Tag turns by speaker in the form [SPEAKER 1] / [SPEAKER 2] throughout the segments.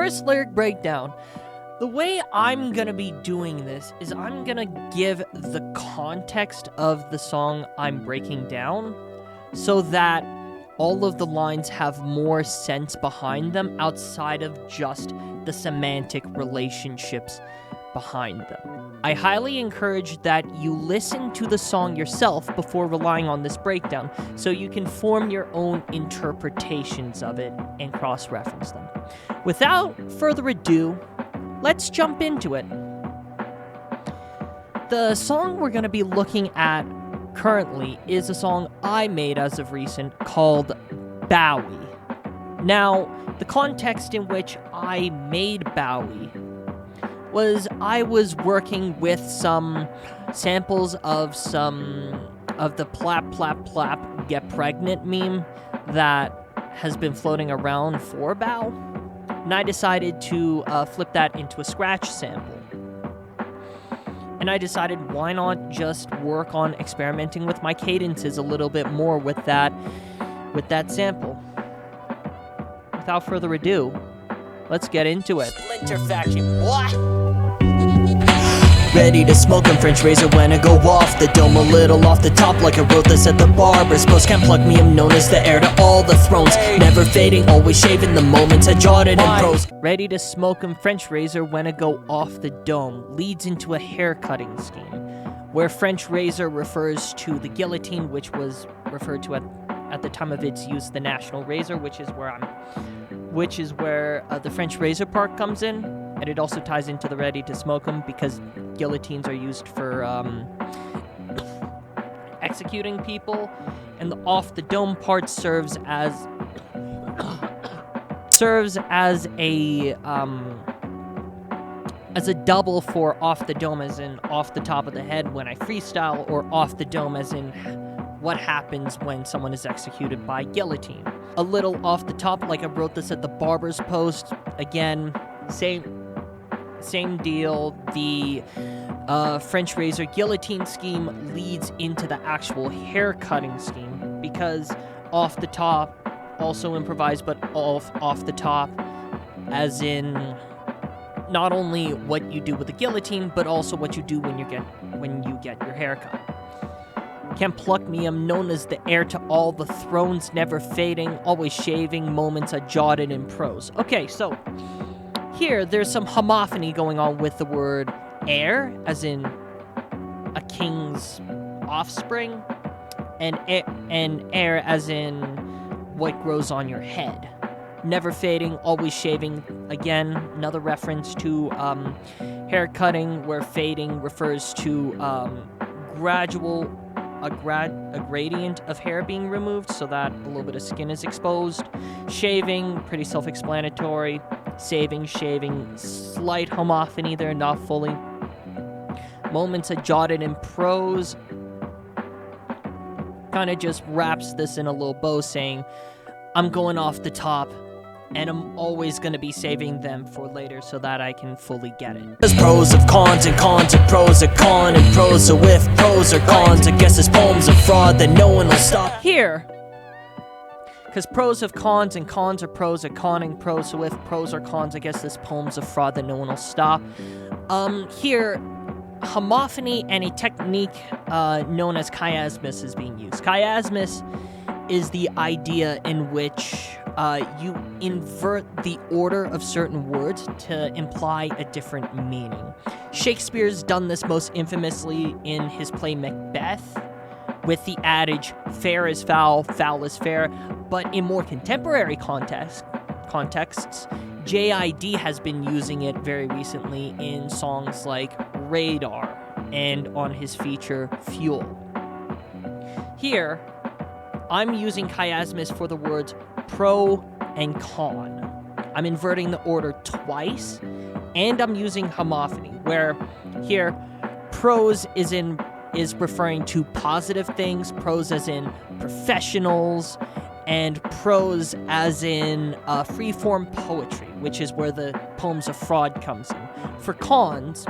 [SPEAKER 1] first lyric breakdown. The way I'm gonna be doing this is I'm gonna give the context of the song I'm breaking down so that all of the lines have more sense behind them outside of just the semantic relationships behind them. I highly encourage that you listen to the song yourself before relying on this breakdown so you can form your own interpretations of it and cross-reference them. Without further ado, let's jump into it. The song we're going to be looking at currently is a song I made as of recent called Baoi. Now, the context in which I made Baoi was I was working with some samples of the plap plap plap get pregnant meme that has been floating around for Bao, and I decided to flip that into a scratch sample. And I decided, why not just work on experimenting with my cadences a little bit more with that sample. Without further ado, let's get into it.
[SPEAKER 2] Splinter faction, what? Ready to smoke 'em French razor when I go off the dome, a little off the top like I wrote this at the barber's post. Can't pluck me, I'm known as the heir to all the thrones, never fading, always shaving the moments I jotted in prose.
[SPEAKER 1] Ready to smoke 'em French razor when I go off the dome leads into a haircutting scheme, where French razor refers to the guillotine, which was referred to at the time of its use the national razor, which is where the French razor part comes in, and it also ties into the ready to smoke 'em because guillotines are used for executing people, and the off the dome part serves as a double for off the dome, as in off the top of the head when I freestyle, or off the dome as in what happens when someone is executed by guillotine. A little off the top, like I wrote this at the barber's post. Again, same deal. The French razor guillotine scheme leads into the actual hair cutting scheme, because off the top, also improvised, but off the top, as in not only what you do with the guillotine, but also what you do when you get your hair cut. Can't pluck me, I'm known as the heir to all the thrones, never fading, always shaving moments I jotted in prose. Okay, so here there's some homophony going on with the word heir, as in a king's offspring, and heir as in what grows on your head. Never fading, always shaving. Again, another reference to hair cutting, where fading refers to a gradient of hair being removed so that a little bit of skin is exposed. Shaving, pretty self-explanatory. Saving, shaving, slight homophony there, not fully. Moments I jotted in prose kind of just wraps this in a little bow, saying I'm going off the top, and I'm always going to be saving them for later so that I can fully get it.
[SPEAKER 2] There's pros of cons and cons of pros, a con and pros, so if pros are cons, I guess this poem's a fraud that no one will stop.
[SPEAKER 1] Here, because pros of cons and cons are pros, a con and pros, so if pros are cons, I guess this poem's a fraud that no one will stop. Here, homophony and a technique known as chiasmus is being used. Chiasmus is the idea in which you invert the order of certain words to imply a different meaning. Shakespeare's done this most infamously in his play Macbeth, with the adage, fair is foul, foul is fair, but in more contemporary contexts, JID has been using it very recently in songs like Radar and on his feature Fuel. Here, I'm using chiasmus for the words pro and con. I'm inverting the order twice, and I'm using homophony, where here pros is referring to positive things, pros as in professionals, and prose as in free-form poetry, which is where the poems of fraud comes in. For cons,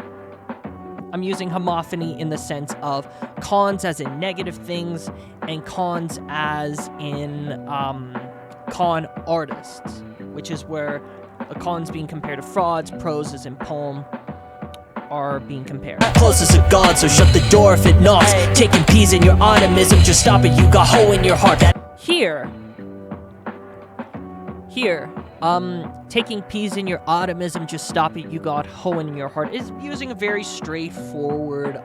[SPEAKER 1] I'm using homophony in the sense of cons as in negative things, and cons as in con artists, which is where the cons being compared to frauds, pros as in poem are being compared.
[SPEAKER 2] Closest to God, so shut the door if it knocks. Taking peas in your optimism, just stop it, you got hoe in your heart.
[SPEAKER 1] Here, taking peas in your optimism, just stop it, you got hoe in your heart, is using a very straightforward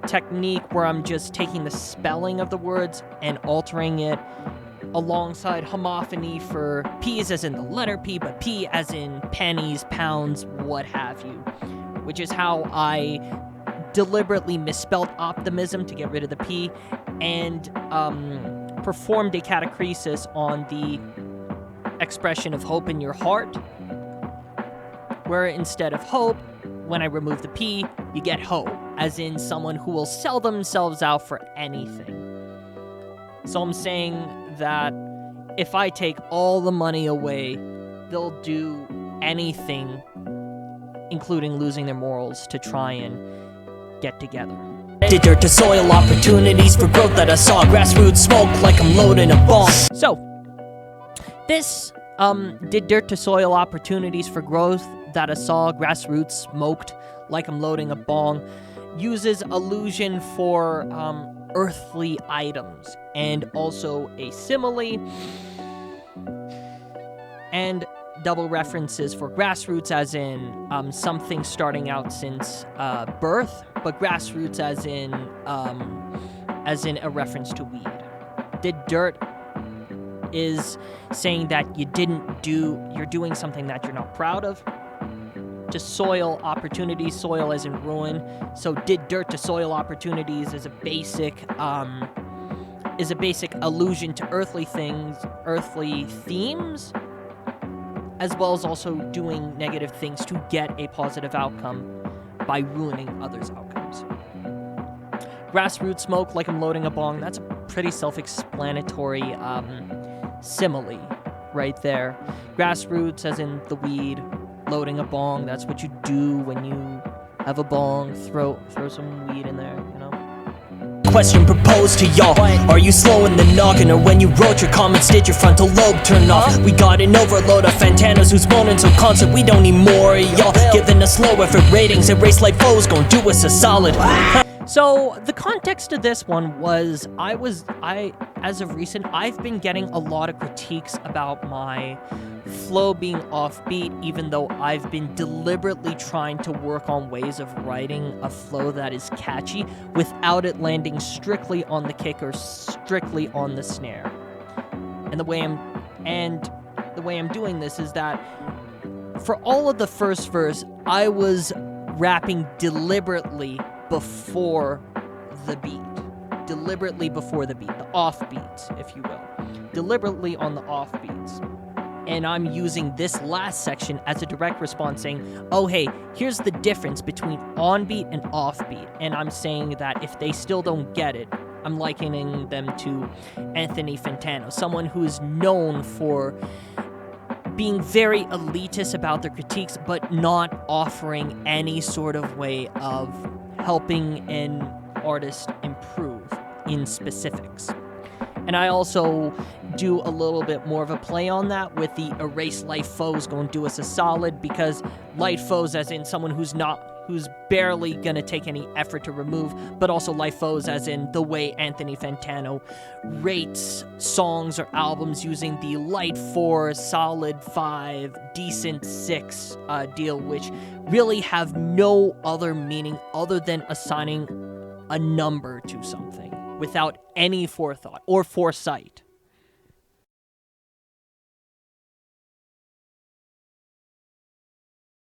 [SPEAKER 1] technique where I'm just taking the spelling of the words and altering it alongside homophony for P's as in the letter P, but P as in pennies, pounds, what have you, which is how I deliberately misspelled optimism to get rid of the P and performed a catachresis on the expression of hope in your heart, where instead of hope, when I remove the P, you get hoe, as in someone who will sell themselves out for anything. So I'm saying that if I take all the money away, they'll do anything, including losing their morals, to try and get together.
[SPEAKER 2] Did dirt to soil opportunities for growth that I saw. Grassroots smoke like I'm loading a bomb.
[SPEAKER 1] So, this did dirt to soil opportunities for growth that I saw. Grassroots smoked like I'm loading a bong. Uses allusion for earthly items and also a simile and double references for grassroots as in something starting out since birth, but grassroots as in a reference to weed. Did dirt is saying that you're doing something that you're not proud of. To soil opportunities, soil as in ruin. So did dirt to soil opportunities is a basic allusion to earthly things, earthly themes, as well as also doing negative things to get a positive outcome by ruining others' outcomes. Grassroots smoke like I'm loading a bong, that's a pretty self-explanatory simile right there. Grassroots as in the weed, loading a bong, that's what you do when you have a bong, throw some weed in there, you know?
[SPEAKER 2] Question proposed to y'all. Are you slow in the noggin, or when you wrote your comments did your frontal lobe turn off? We got an overload of Fantanas who's moaning so constant we don't need more of y'all. Giving us low effort ratings, erase like foes, gon' do us a solid.
[SPEAKER 1] So the context of this one was as of recent, I've been getting a lot of critiques about my flow being offbeat, even though I've been deliberately trying to work on ways of writing a flow that is catchy without it landing strictly on the kick or strictly on the snare. And the way I'm doing this is that for all of the first verse, I was rapping deliberately before the beat. Deliberately before the beat. The offbeats, if you will. Deliberately on the offbeats. And I'm using this last section as a direct response saying, oh hey, here's the difference between on-beat and off-beat. And I'm saying that if they still don't get it, I'm likening them to Anthony Fantano, someone who is known for being very elitist about their critiques, but not offering any sort of way of helping an artist improve in specifics. And I also do a little bit more of a play on that with the erase light foes going to do us a solid, because light foes as in someone who's barely going to take any effort to remove, but also light foes as in the way Anthony Fantano rates songs or albums using the light 4, solid 5, decent 6 deal, which really have no other meaning other than assigning a number to something without any forethought or foresight.